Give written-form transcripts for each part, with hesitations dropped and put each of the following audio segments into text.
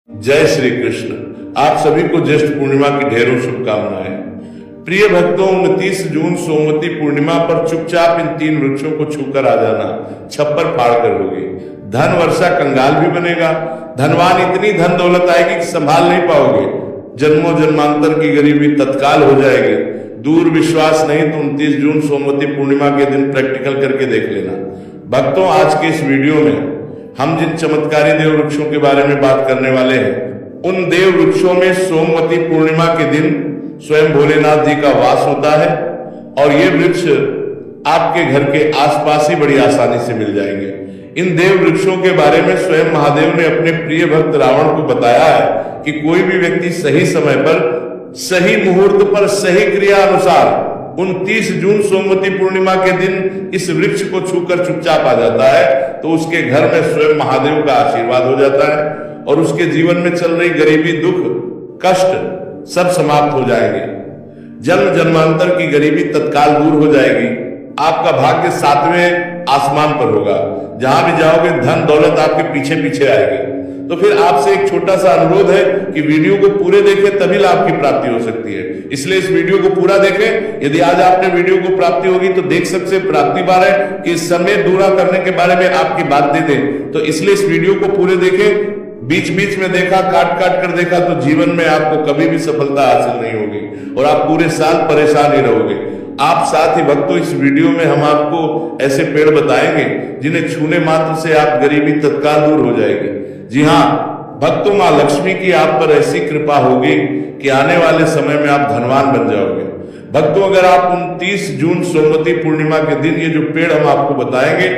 जय श्री कृष्ण। आप सभी को ज्येष्ठ पूर्णिमा की ढेरों शुभकामनाएं। प्रिय भक्तों, 29 जून सोमवती पूर्णिमा पर चुपचाप इन 3 वृक्षों को छूकर आ जाना, छप्पर फाड़ कर होगी। धन वर्षा कंगाल भी बनेगा। धनवान इतनी धन दौलत आएगी कि संभाल नहीं पाओगे। जन्मों जन्मांतर की गरीबी तत्काल हो जाएगी। दूर विश्वास नहीं तो 29 जून सोमवती पूर्णिमा के दिन प्रैक्टिकल करके देख लेना। भक्तों, आज के इस वीडियो में हम जिन चमत्कारी देव वृक्षों के बारे में बात करने वाले हैं, उन देव वृक्षों में सोमवती पूर्णिमा के दिन स्वयं भोलेनाथ जी का वास होता है और ये वृक्ष आपके घर के आसपास ही बड़ी आसानी से मिल जाएंगे। इन देव वृक्षों के बारे में स्वयं महादेव ने अपने प्रिय भक्त रावण को बताया है कि कोई भी व्यक्ति सही समय पर, सही मुहूर्त पर, सही क्रिया अनुसार 29 जून सोमवती पूर्णिमा के दिन इस वृक्ष को छूकर चुपचाप आ जाता है तो उसके घर में स्वयं महादेव का आशीर्वाद हो जाता है और उसके जीवन में चल रही गरीबी, दुख, कष्ट सब समाप्त हो जाएंगे। जन्म जन्मांतर की गरीबी तत्काल दूर हो जाएगी। आपका भाग्य 7वें आसमान पर होगा। जहां भी जाओगे धन दौलत आपके पीछे पीछे आएगी। तो फिर आपसे एक छोटा सा अनुरोध है कि वीडियो को पूरे देखें, तभी लाभ की प्राप्ति हो सकती है। इसलिए इस वीडियो को पूरा देखें। यदि आज आपने वीडियो को प्राप्ति होगी तो देख सकते प्राप्ति बार है कि समय दूरा करने के बारे में आपकी बात दे दें, तो इसलिए इस वीडियो को पूरे देखें। बीच बीच में देखा, काट काट कर देखा तो जीवन में आपको कभी भी सफलता हासिल नहीं होगी और आप पूरे साल परेशान ही रहोगे। आप साथ ही भक्तों, इस वीडियो में हम आपको ऐसे पेड़ बताएंगे जिन्हें छूने मात्र से आप गरीबी तत्काल दूर हो जाएगी। जी हाँ भक्तों, माँ लक्ष्मी की आप पर ऐसी कृपा होगी कि आने वाले समय में आप धनवान बन जाओगे। भक्तों, अगर आप 29 जून सोमवती पूर्णिमा के दिन ये जो पेड़ हम आपको बताएंगे,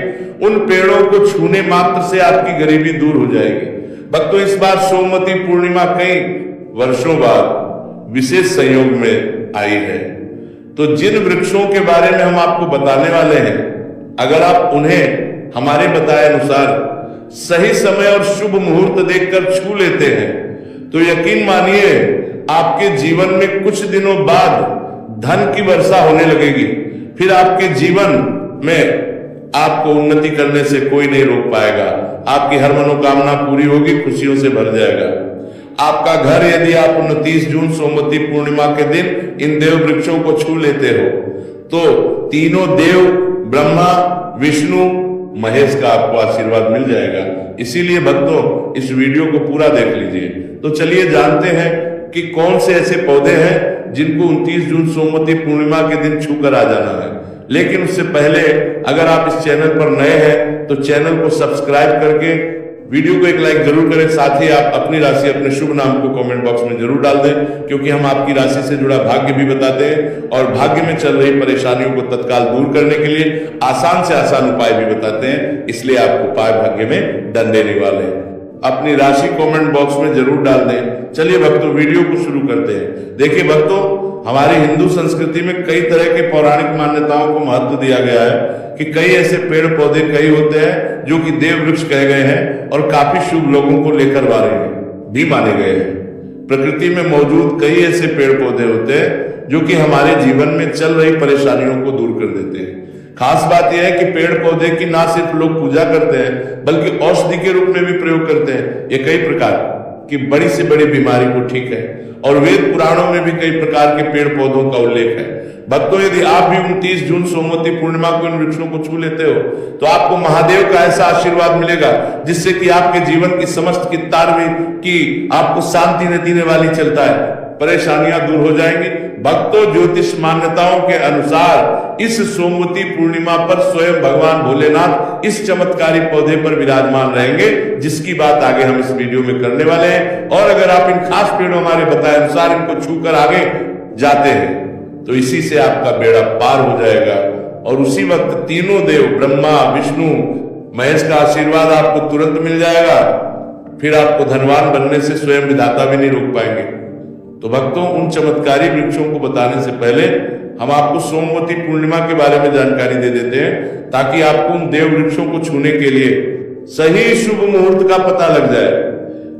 उन पेड़ों को छूने मात्र से आपकी गरीबी दूर हो जाएगी। भक्तों, इस बार सोमवती पूर्णिमा कई वर्षों बाद विशेष संयोग में आई है, तो जिन वृक्षों के बारे में हम आपको बताने वाले हैं, अगर आप उन्हें हमारे बताए अनुसार सही समय और शुभ मुहूर्त देखकर छू लेते हैं तो यकीन मानिए आपके जीवन में कुछ दिनों बाद धन की वर्षा होने लगेगी। फिर आपके जीवन में आपको उन्नति करने से कोई नहीं रोक पाएगा। आपकी हर मनोकामना पूरी होगी, खुशियों से भर जाएगा आपका घर। यदि आप 29 जून सोमवती पूर्णिमा के दिन इन देव वृक्षों को छू लेते हो तो तीनों देव, ब्रह्मा, विष्णु, महेश का आपको आशीर्वाद मिल जाएगा। इसीलिए भक्तों, इस वीडियो को पूरा देख लीजिए। तो चलिए जानते हैं कि कौन से ऐसे पौधे हैं जिनको 29 जून सोमवती पूर्णिमा के दिन छूकर आ जाना है। लेकिन उससे पहले अगर आप इस चैनल पर नए हैं तो चैनल को सब्सक्राइब करके वीडियो को एक लाइक जरूर करें। साथ ही आप अपनी राशि, अपने शुभ नाम को कमेंट बॉक्स में जरूर डाल दें, क्योंकि हम आपकी राशि से जुड़ा भाग्य भी बताते हैं और भाग्य में चल रही परेशानियों को तत्काल दूर करने के लिए आसान से आसान उपाय भी बताते हैं। इसलिए आपको उपाय भाग्य में दन देने वाले हैं। अपनी राशि कमेंट बॉक्स में जरूर डाल दें। चलिए भक्तों, वीडियो को शुरू करते हैं। देखिए भक्तों, हमारी हिंदू संस्कृति में कई तरह के पौराणिक मान्यताओं को महत्व दिया गया है कि कई ऐसे पेड़ पौधे कई होते हैं जो कि देव वृक्ष कहे गए हैं और काफी शुभ लोगों को लेकर वाले भी माने गए हैं। प्रकृति में मौजूद कई ऐसे पेड़ पौधे होते हैं जो कि हमारे जीवन में चल रही परेशानियों को दूर कर देते हैं। खास बात यह है कि पेड़ पौधे की ना सिर्फ लोग पूजा करते हैं बल्कि औषधि के रूप में भी प्रयोग करते हैं। ये कई प्रकार की बड़ी से बड़ी बीमारी को ठीक है और वेद पुराणों में भी कई प्रकार के पेड़ पौधों का उल्लेख है। भक्तों, यदि आप भी 29 जून सोमवती पूर्णिमा को इन वृक्षों को छू लेते हो तो आपको महादेव का ऐसा आशीर्वाद मिलेगा जिससे कि आपके जीवन की समस्त कितार में की आपको शांति देने वाली चलता है, परेशानियां दूर हो जाएंगी। भक्तों, ज्योतिष मान्यताओं के अनुसार इस सोमवती पूर्णिमा पर स्वयं भगवान भोलेनाथ इस चमत्कारी पौधे पर विराजमान रहेंगे, जिसकी बात आगे हम इस वीडियो में करने वाले हैं। और अगर आप इन खास पेड़ों हमारे बताए अनुसार इनको छूकर आगे जाते हैं तो इसी से आपका बेड़ा पार हो जाएगा और उसी वक्त तीनों देव, ब्रह्मा, विष्णु, महेश का आशीर्वाद आपको तुरंत मिल जाएगा। फिर आपको धनवान बनने से स्वयं विधाता भी नहीं रोक पाएंगे। तो भक्तों, उन चमत्कारी वृक्षों को बताने से पहले हम आपको सोमवती पूर्णिमा के बारे में जानकारी दे देते हैं ताकि आपको उन देव वृक्षों को छूने के लिए सही शुभ मुहूर्त का पता लग जाए।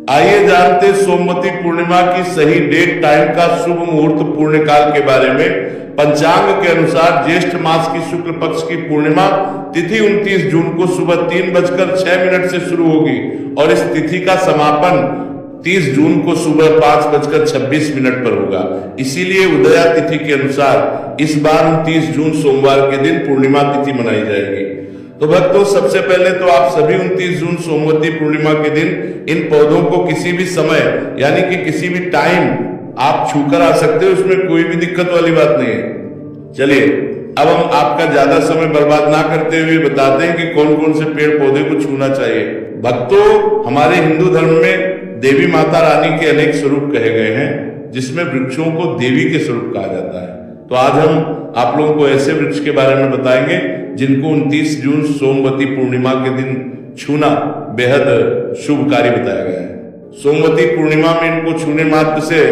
आइए जानते सोमवती पूर्णिमा की सही डेट, टाइम का शुभ मुहूर्त, पूर्ण काल के बारे में। पंचांग के अनुसार ज्येष्ठ मास की शुक्ल पक्ष की पूर्णिमा तिथि 29 जून को सुबह 3:06 से शुरू होगी और इस तिथि का समापन 30 जून को सुबह 5:26 पर होगा। इसीलिए उदया तिथि के अनुसार इस बार 29 जून सोमवार के दिन पूर्णिमा तिथि मनाई जाएगी। तो भक्तों, सबसे पहले तो आप सभी 29 जून सोमवती पूर्णिमा के दिन इन पौधों को किसी भी समय यानी कि किसी भी टाइम आप छूकर आ सकते हो, उसमें कोई भी दिक्कत वाली बात नहीं है। चलिए अब हम आपका ज्यादा समय बर्बाद ना करते हुए बताते हैं कि कौन कौन से पेड़ पौधे को छूना चाहिए। भक्तों, हमारे हिंदू धर्म में देवी माता रानी के अनेक स्वरूप कहे गए हैं, जिसमें वृक्षों को देवी के स्वरूप कहा जाता है। तो आज हम आप लोगों को ऐसे वृक्ष के बारे में बताएंगे जिनको 29 जून सोमवती पूर्णिमा के दिन छूना बेहद शुभ कार्य बताया गया है। सोमवती पूर्णिमा में इनको छूने मात्र से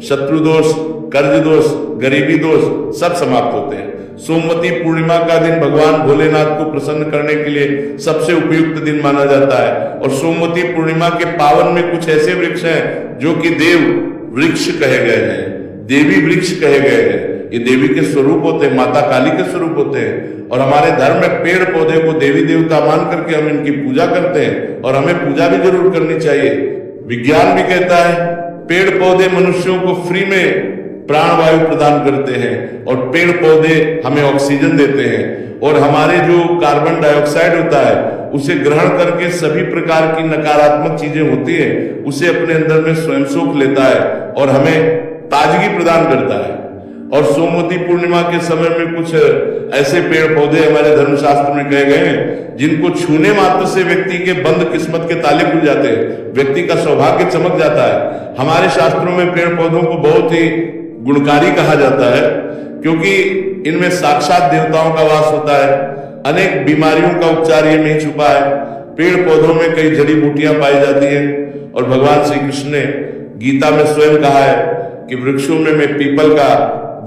शत्रु दोष, कर्ज दोष, गरीबी दोष सब समाप्त होते हैं। सोमवती पूर्णिमा का दिन भगवान भोलेनाथ को प्रसन्न करने के लिए सबसे उपयुक्त दिन माना जाता है। और सोमवती पूर्णिमा के पावन में कुछ ऐसे वृक्ष हैं जो कि देव वृक्ष कहे गए हैं, देवी वृक्ष कहे गए हैं। ये देवी के स्वरूप होते हैं, माता काली के स्वरूप होते हैं। और हमारे धर्म में पेड़ पौधे को देवी देवता मान करके हम इनकी पूजा करते हैं, और हमें पूजा भी जरूर करनी चाहिए। विज्ञान भी कहता है पेड़ पौधे मनुष्यों को फ्री में प्राण वायु प्रदान करते हैं, और पेड़ पौधे हमें ऑक्सीजन देते हैं, और हमारे जो कार्बन डाइऑक्साइड होता है उसे ग्रहण करके सभी प्रकार की नकारात्मक चीजें होती है उसे अपने अंदर में स्वयं सोख लेता है और हमें ताजगी प्रदान करता है। और सोमवती पूर्णिमा के समय में कुछ ऐसे पेड़ पौधे हमारे धर्मशास्त्र में कहे गए हैं जिनको छूने मात्र से व्यक्ति के बंद किस्मत के ताले खुल जाते हैं, व्यक्ति का सौभाग्य चमक जाता है। हमारे शास्त्रों में पेड़ पौधों को बहुत ही गुणकारी कहा जाता है, क्योंकि इनमें साक्षात देवताओं का वास होता है। अनेक बीमारियों का उपचार ये में छुपा है। पेड़ पौधों में कई जड़ी बूटियां पाई जाती हैं, और भगवान श्री कृष्ण ने गीता में स्वयं कहा है कि वृक्षों में मैं पीपल का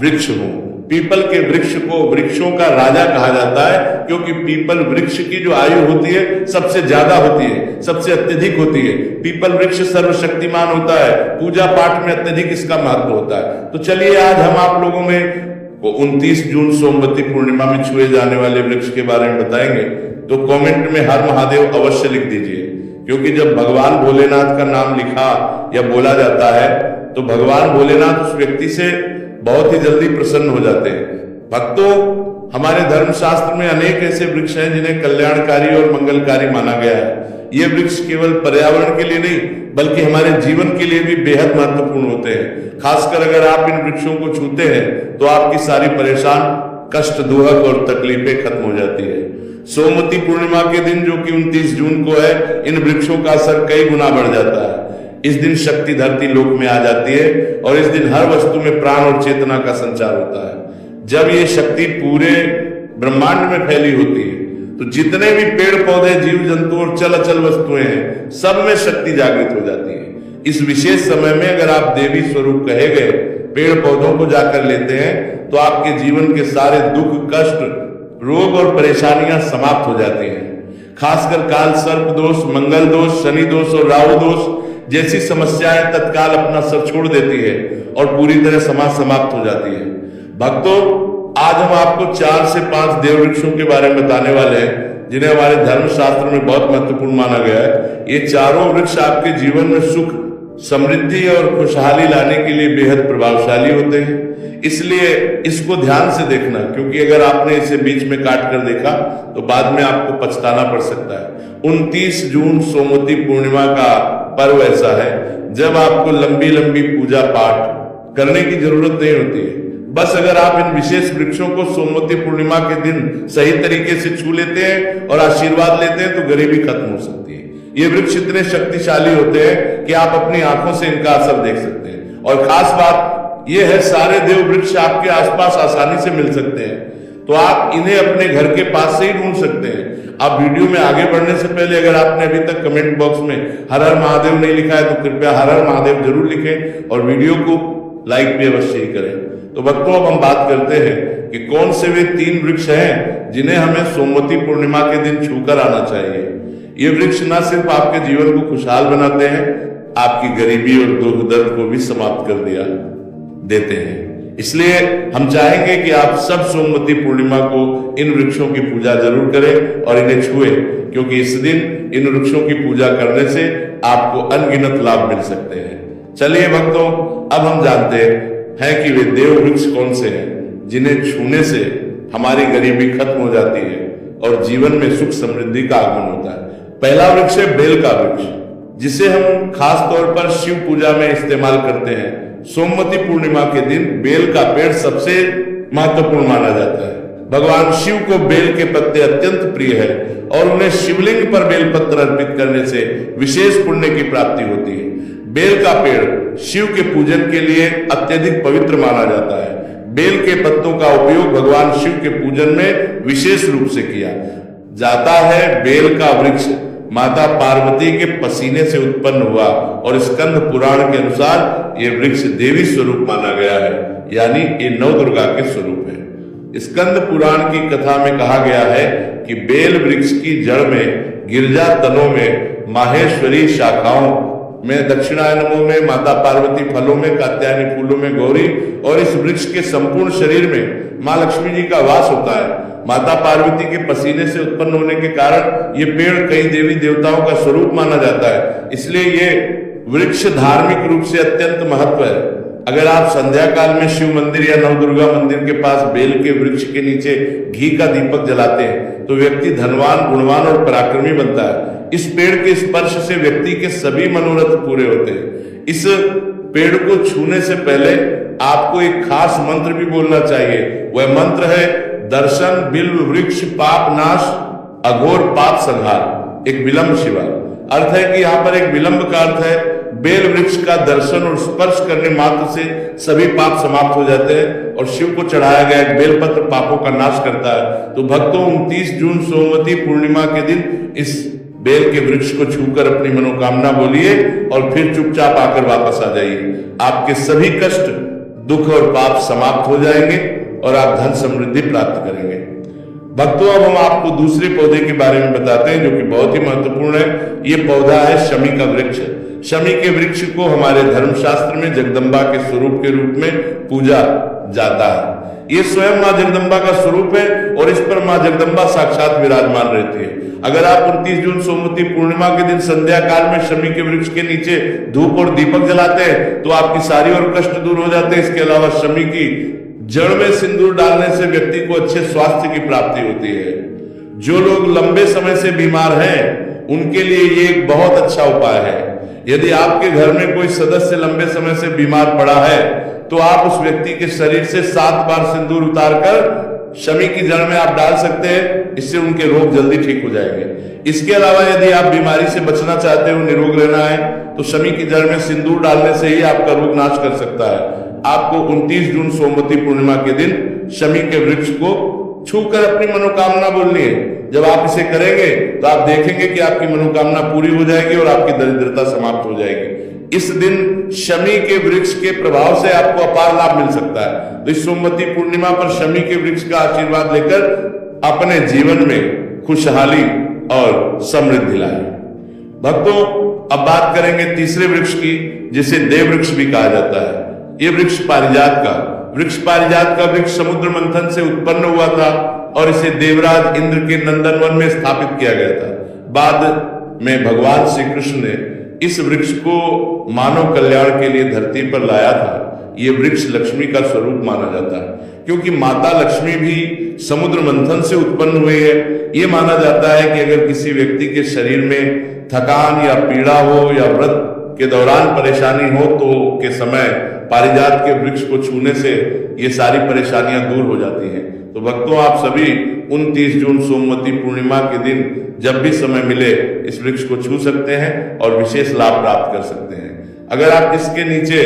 वृक्ष हूं। पीपल के वृक्ष को वृक्षों का राजा कहा जाता है, क्योंकि पीपल वृक्ष की जो आयु होती है सबसे ज्यादा होती है, सबसे अत्यधिक होती है। पीपल वृक्ष सर्वशक्तिमान होता है, पूजा पाठ में अत्यधिक इसका महत्व होता है। तो चलिए आज हम आप लोगों में 29 जून सोमवती पूर्णिमा में छुए जाने वाले वृक्ष के बारे में बताएंगे। तो कमेंट में हर महादेव अवश्य लिख दीजिए, क्योंकि जब भगवान भोलेनाथ का नाम लिखा या बोला जाता है तो भगवान भोलेनाथ उस व्यक्ति से बहुत ही जल्दी प्रसन्न हो जाते हैं। भक्तों, हमारे धर्मशास्त्र में अनेक ऐसे वृक्ष हैं जिन्हें कल्याणकारी और मंगलकारी माना गया है। ये वृक्ष केवल पर्यावरण के लिए नहीं बल्कि हमारे जीवन के लिए भी बेहद महत्वपूर्ण होते हैं। खासकर अगर आप इन वृक्षों को छूते हैं तो आपकी सारी परेशान, कष्ट, दुहक और तकलीफें खत्म हो जाती है। सोमवती पूर्णिमा के दिन जो कि 29 जून को है, इन वृक्षों का असर कई गुना बढ़ जाता है। इस दिन शक्ति धरती लोक में आ जाती है, और इस दिन हर वस्तु में प्राण और चेतना का संचार होता है। जब ये शक्ति पूरे ब्रह्मांड में फैली होती है तो जितने भी पेड़ पौधे, जीव जंतु और चल अचल वस्तुएं हैं, सब में शक्ति जागृत हो जाती है। इस विशेष समय में अगर आप देवी स्वरूप कहे गए पेड़ पौधों को जाकर लेते हैं तो आपके जीवन के सारे दुख, कष्ट, रोग और परेशानियां समाप्त हो जाती हैं। खासकर काल सर्प दोष, मंगल दोष, शनि दोष और राहु दोष जैसी समस्याएं तत्काल अपना सर छोड़ देती है और पूरी तरह समाप्त हो जाती है। भक्तों, आज हम आपको 4 से 5 देव वृक्षों के बारे में बताने वाले हैं जिन्हें हमारे धर्मशास्त्र में बहुत महत्वपूर्ण माना गया है। ये चारों वृक्ष आपके जीवन में सुख, समृद्धि और खुशहाली लाने के लिए बेहद प्रभावशाली होते हैं। इसलिए इसको ध्यान से देखना, क्योंकि अगर आपने इसे बीच में काट कर देखा तो बाद में आपको पछताना पड़ सकता है। 29 जून सोमवती पूर्णिमा का पर्व ऐसा है जब आपको लंबी लंबी पूजा पाठ करने की जरूरत नहीं होती है। बस अगर आप इन विशेष वृक्षों को सोमवती पूर्णिमा के दिन सही तरीके से छू लेते हैं और आशीर्वाद लेते हैं तो गरीबी खत्म हो सकती है। ये वृक्ष इतने शक्तिशाली होते हैं कि आप अपनी आंखों से इनका असर देख सकते हैं। और खास बात यह है, सारे देव वृक्ष आपके आसपास आसानी से मिल सकते हैं, तो आप इन्हें अपने घर के पास से ही ढूंढ सकते हैं। आप वीडियो में आगे बढ़ने से पहले अगर आपने अभी तक कमेंट बॉक्स में हर हर महादेव नहीं लिखा है तो कृपया हर हर महादेव जरूर लिखें और वीडियो को लाइक भी अवश्य ही करें। तो भक्तों, अब हम बात करते हैं कि कौन से वे 3 वृक्ष हैं जिन्हें हमें सोमवती पूर्णिमा के दिन छूकर आना चाहिए। ये वृक्ष न सिर्फ आपके जीवन को खुशहाल बनाते हैं, आपकी गरीबी और दुख दर्द को भी समाप्त कर देते हैं। इसलिए हम चाहेंगे कि आप सब सोमवती पूर्णिमा को इन वृक्षों की पूजा जरूर करें और इन्हें छुएं, क्योंकि इस दिन इन वृक्षों की पूजा करने से आपको अनगिनत लाभ मिल सकते हैं। चलिए भक्तों, अब हम जानते हैं कि वे देव वृक्ष कौन से हैं जिन्हें छूने से हमारी गरीबी खत्म हो जाती है और जीवन में सुख समृद्धि का आगमन होता है। पहला वृक्ष है बेल का वृक्ष, जिसे हम खास तौर पर शिव पूजा में इस्तेमाल करते हैं। सोमवती पूर्णिमा के दिन बेल का पेड़ सबसे महत्वपूर्ण माना जाता है। भगवान शिव को बेल के पत्ते अत्यंत प्रिय है और उन्हें शिवलिंग पर बेलपत्र अर्पित करने से विशेष पुण्य की प्राप्ति होती है। बेल का पेड़ शिव के पूजन के लिए अत्यधिक पवित्र माना जाता है। बेल के पत्तों का उपयोग भगवान शिव के पूजन में विशेष रूप से किया जाता है। बेल का वृक्ष माता पार्वती के पसीने से उत्पन्न हुआ और स्कंद पुराण के अनुसार ये वृक्ष देवी स्वरूप माना गया है, यानी ये नवदुर्गा के स्वरूप है। स्कंद पुराण की कथा में कहा गया है कि बेल वृक्ष की जड़ में, गिरजा तनों में, माहेश्वरी शाखाओं में, दक्षिणायनों में माता पार्वती, फलों में कात्यायनी, फूलों में गौरी, और इस वृक्ष के संपूर्ण शरीर में माँ लक्ष्मी जी का वास होता है। माता पार्वती के पसीने से उत्पन्न होने के कारण ये पेड़ कई देवी देवताओं का स्वरूप माना जाता है, इसलिए ये वृक्ष धार्मिक रूप से अत्यंत महत्व है। अगर आप संध्या काल में शिव मंदिर या नवदुर्गा मंदिर के पास बेल के वृक्ष के नीचे घी का दीपक जलाते हैं तो व्यक्ति धनवान, गुणवान और पराक्रमी बनता है। इस पेड़ के स्पर्श से व्यक्ति के सभी मनोरथ पूरे होते हैं। इस पेड़ को छूने से पहले आपको एक खास मंत्र भी बोलना चाहिए। वह मंत्र है दर्शन बिल्व वृक्ष पाप नाश अघोर पाप संहार, एक विलंब शिवा। अर्थ है कि यहाँ पर एक विलंब का अर्थ है बेल वृक्ष का दर्शन और स्पर्श करने मात्र से सभी पाप समाप्त हो जाते हैं और शिव को चढ़ाया गया एक बेलपत्र पापों का नाश करता है। तो भक्तों, 29 जून सोमवती पूर्णिमा के दिन इस बेल के वृक्ष को छूकर अपनी मनोकामना बोलिए और फिर चुपचाप आकर वापस आ जाइए। आपके सभी कष्ट, दुख और पाप समाप्त हो जाएंगे और आप धन समृद्धि प्राप्त करेंगे। भक्तों, अब हम आपको दूसरे पौधे के बारे में बताते हैं जो कि बहुत ही महत्वपूर्ण है। ये पौधा है शमी का वृक्ष। शमी के वृक्ष को हमारे धर्मशास्त्र में जगदम्बा के स्वरूप के रूप में पूजा जाता है। ये स्वयं माँ जगदम्बा का स्वरूप है और इस पर माँ जगदम्बा साक्षात विराजमान रहती है। अगर आप 29 जून सोमवती पूर्णिमा के दिन संध्या काल में शमी के वृक्ष के नीचे धूप और दीपक जलाते हैं तो आपकी सारी और कष्ट दूर हो जाते हैं। इसके अलावा शमी की जड़ में सिंदूर डालने से व्यक्ति को अच्छे स्वास्थ्य की प्राप्ति होती है। जो लोग लंबे समय से बीमार हैं उनके लिए ये एक बहुत अच्छा उपाय है। यदि आपके घर में कोई सदस्य लंबे समय से बीमार पड़ा है तो आप उस व्यक्ति के शरीर से 7 बार सिंदूर उतारकर शमी की जड़ में आप डाल सकते हैं। इससे उनके रोग जल्दी ठीक हो जाएंगे। इसके अलावा यदि आप बीमारी से बचना चाहते हो, निरोग रहना है, तो शमी की जड़ में सिंदूर डालने से ही आपका रोग नाश कर सकता है। आपको 29 जून सोमवती पूर्णिमा के दिन शमी के वृक्ष को छूकर अपनी मनोकामना बोलनी है। जब आप इसे करेंगे तो आप देखेंगे कि आपकी मनोकामना पूरी हो जाएगी और आपकी दरिद्रता समाप्त हो जाएगी। इस दिन शमी के वृक्ष के प्रभाव से आपको अपार लाभ मिल सकता है। तो इस सोमवती पूर्णिमा पर शमी के वृक्ष का आशीर्वाद लेकर अपने जीवन में खुशहाली और समृद्धि लाए। भक्तों, अब बात करेंगे तीसरे वृक्ष की, जिसे देव वृक्ष भी कहा जाता है। ये वृक्ष पारिजात का वृक्ष समुद्र मंथन से उत्पन्न हुआ था और इसे देवराज इंद्र के नंदनवन में स्थापित किया गया था। बाद में भगवान श्री कृष्ण ने इस वृक्ष को मानव कल्याण के लिए धरती पर लाया था। ये वृक्ष लक्ष्मी का स्वरूप माना जाता है क्योंकि माता लक्ष्मी भी समुद्र मंथन से उत्पन्न हुई है। ये माना जाता है कि अगर किसी व्यक्ति के शरीर में थकान या पीड़ा हो या व्रत के दौरान परेशानी हो तो के समय पारिजात के वृक्ष को छूने से ये सारी परेशानियां दूर हो जाती हैं। तो भक्तों, आप सभी 29 जून सोमवती पूर्णिमा के दिन जब भी समय मिले इस वृक्ष को छू सकते हैं और विशेष लाभ प्राप्त कर सकते हैं। अगर आप इसके नीचे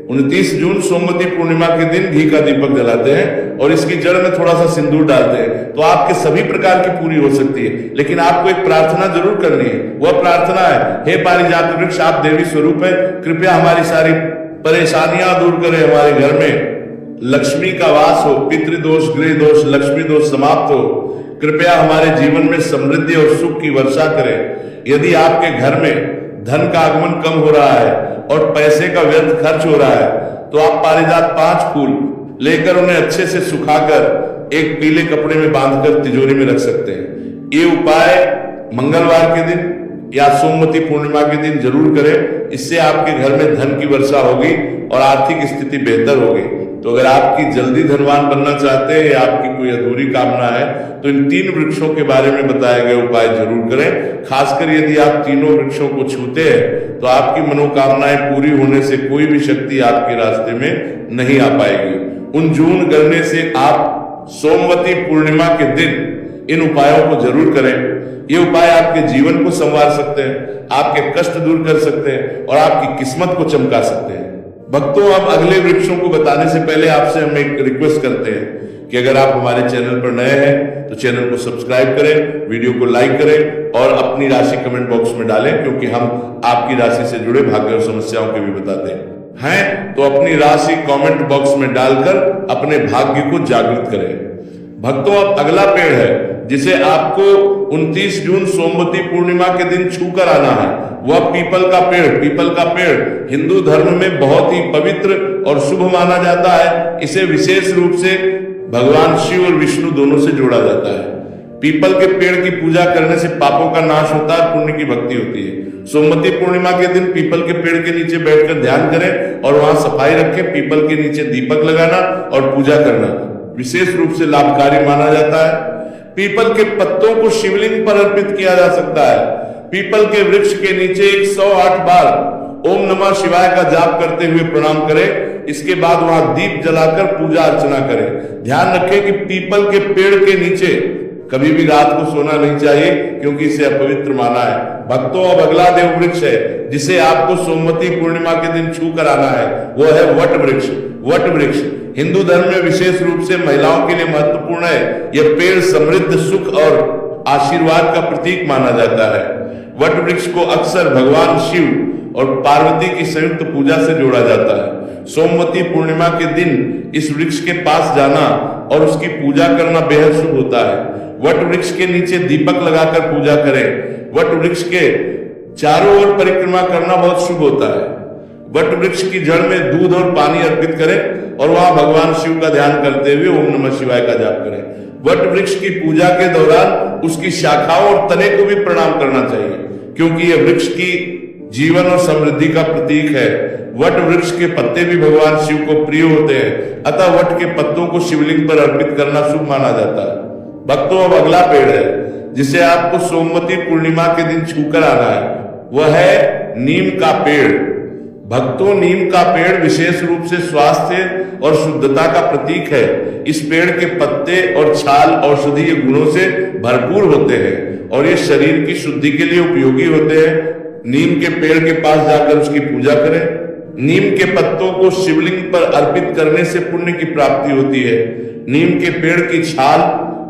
29 जून सोमवती पूर्णिमा के दिन घी का दीपक जलाते हैं और इसकी जड़ में थोड़ा सा सिंदूर डालते हैं तो आपके सभी प्रकार की पूरी हो सकती है। लेकिन आपको एक प्रार्थना जरूर करनी है। वह प्रार्थना है, हे पारिजात वृक्ष, आप देवी स्वरूप है, कृपया हमारी सारी परेशानियां दूर करें, हमारे घर में लक्ष्मी का वास हो, पितृदोष, गृह दोष, लक्ष्मी दोष समाप्त हो, कृपया हमारे जीवन में समृद्धि और सुख की वर्षा करें। यदि आपके घर में धन का आगमन कम हो रहा है और पैसे का व्यर्थ खर्च हो रहा है तो आप पारिजात 5 फूल लेकर उन्हें अच्छे से सुखाकर एक पीले कपड़े में बांधकर तिजोरी में रख सकते हैं। ये उपाय मंगलवार के दिन या सोमवती पूर्णिमा के दिन जरूर करें। इससे आपके घर में धन की वर्षा होगी और आर्थिक स्थिति बेहतर होगी। तो अगर आपकी जल्दी धनवान बनना चाहते हैं या आपकी कोई अधूरी कामना है तो इन 3 वृक्षों के बारे में बताए गए उपाय जरूर करें। खासकर यदि आप तीनों वृक्षों को छूते हैं तो आपकी मनोकामनाएं पूरी होने से कोई भी शक्ति आपके रास्ते में नहीं आ पाएगी। उन जून करने से आप सोमवती पूर्णिमा के दिन इन उपायों को जरूर करें। ये उपाय आपके जीवन को संवार सकते हैं, आपके कष्ट दूर कर सकते हैं और आपकी किस्मत को चमका सकते हैं। भक्तों, अब अगले वृक्षों को बताने से पहले आपसे हम एक रिक्वेस्ट करते हैं कि अगर आप हमारे चैनल पर नए हैं तो चैनल को सब्सक्राइब करें, वीडियो को लाइक करें और अपनी राशि कमेंट बॉक्स में डालें, क्योंकि हम आपकी राशि से जुड़े भाग्य और समस्याओं के भी बताते हैं। तो अपनी राशि कमेंट बॉक्स में डालकर अपने भाग्य को जागृत करें। भक्तों, अब अगला पेड़ है जिसे आपको 29 जून सोमवती पूर्णिमा के दिन छूकर आना है। वह पीपल का पेड़। पीपल का पेड़ हिंदू धर्म में बहुत ही पवित्र और शुभ माना जाता है। इसे विशेष रूप से भगवान शिव और विष्णु दोनों से जोड़ा जाता है। पीपल के पेड़ की पूजा करने से पापों का नाश होता है, पुण्य की भक्ति होती है। सोमवती पूर्णिमा के दिन पीपल के पेड़ के नीचे बैठकर ध्यान करें और वहां सफाई रखें। पीपल के नीचे दीपक लगाना और पूजा करना विशेष रूप से लाभकारी माना जाता है। पीपल के पत्तों को शिवलिंग पर अर्पित किया जा सकता है। पीपल के वृक्ष के नीचे 108 बार ओम नमः शिवाय का जाप करते हुए प्रणाम करें। इसके बाद वहां दीप जलाकर पूजा अर्चना करें। ध्यान रखें कि पीपल के पेड़ के नीचे कभी भी रात को सोना नहीं चाहिए, क्योंकि इसे अपवित्र माना है। भक्तों, अब अगला देव वृक्ष है जिसे आपको सोमवती पूर्णिमा के दिन छू कर आना है। वो है वट वृक्ष। वट वृक्ष हिंदू धर्म में विशेष रूप से महिलाओं के लिए महत्वपूर्ण है। यह पेड़ समृद्ध, सुख और आशीर्वाद का प्रतीक माना जाता है। वट वृक्ष को अक्सर भगवान शिव और पार्वती की संयुक्त पूजा से जोड़ा जाता है। सोमवती पूर्णिमा के दिन इस वृक्ष के पास जाना और उसकी पूजा करना बेहद शुभ होता है। वट वृक्ष के नीचे दीपक लगाकर पूजा करें। वट वृक्ष के चारों ओर परिक्रमा करना बहुत शुभ होता है। वट वृक्ष की जड़ में दूध और पानी अर्पित करें और वहां भगवान शिव का ध्यान करते हुए ओम नमः शिवाय का जाप करें। वट वृक्ष की पूजा के दौरान उसकी शाखाओं और तने को भी प्रणाम करना चाहिए, क्योंकि यह वृक्ष की जीवन और समृद्धि का प्रतीक है। वट वृक्ष के पत्ते भी भगवान शिव को प्रिय होते हैं, अतः वट के पत्तों को शिवलिंग पर अर्पित करना शुभ माना जाता है। भक्तों, अब अगला पेड़ है जिसे आपको सोमवती पूर्णिमा के दिन छूकर आना है। वह है नीम का पेड़। भक्तों, नीम का पेड़ विशेष रूप से स्वास्थ्य और शुद्धता का प्रतीक है। इस पेड़ के पत्ते और छाल औषधीय गुणों से भरपूर होते हैं और ये शरीर की शुद्धि के लिए उपयोगी होते हैं। नीम के पेड़ के पास जाकर उसकी पूजा करें। नीम के पत्तों को शिवलिंग पर अर्पित करने से पुण्य की प्राप्ति होती है। नीम के पेड़ की छाल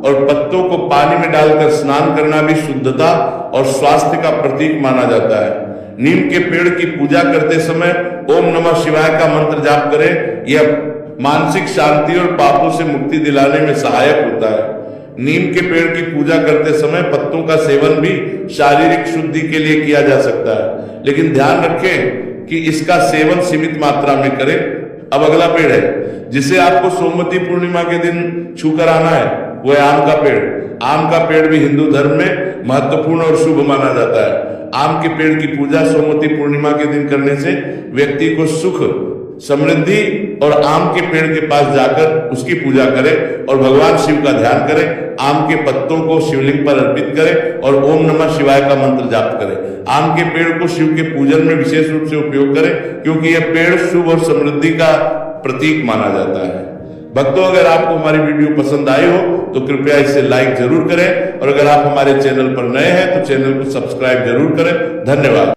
और पत्तों को पानी में डालकर स्नान करना भी शुद्धता और स्वास्थ्य का प्रतीक माना जाता है। नीम के पेड़ की पूजा करते समय ओम नमः शिवाय का मंत्र जाप करें। यह मानसिक शांति और पापों से मुक्ति दिलाने में सहायक होता है। नीम के पेड़ की पूजा करते समय पत्तों का सेवन भी शारीरिक शुद्धि के लिए किया जा सकता है, लेकिन ध्यान रखें कि इसका सेवन सीमित मात्रा में करें। अब अगला पेड़ है जिसे आपको सोमवती पूर्णिमा के दिन छूकर आना है। वह है आम का पेड़। आम का पेड़ भी हिंदू धर्म में महत्वपूर्ण और शुभ माना जाता है। आम के पेड़ की पूजा सोमवती पूर्णिमा के दिन करने से व्यक्ति को सुख, समृद्धि और आम के पेड़ के पास जाकर उसकी पूजा करें और भगवान शिव का ध्यान करें। आम के पत्तों को शिवलिंग पर अर्पित करें और ओम नमः शिवाय का मंत्र जाप करें। आम के पेड़ को शिव के पूजन में विशेष रूप से उपयोग करें, क्योंकि यह पेड़ शुभ और समृद्धि का प्रतीक माना जाता है। भक्तों, अगर आपको हमारी वीडियो पसंद आई हो तो कृपया इसे लाइक जरूर करें और अगर आप हमारे चैनल पर नए हैं तो चैनल को सब्सक्राइब जरूर करें। धन्यवाद।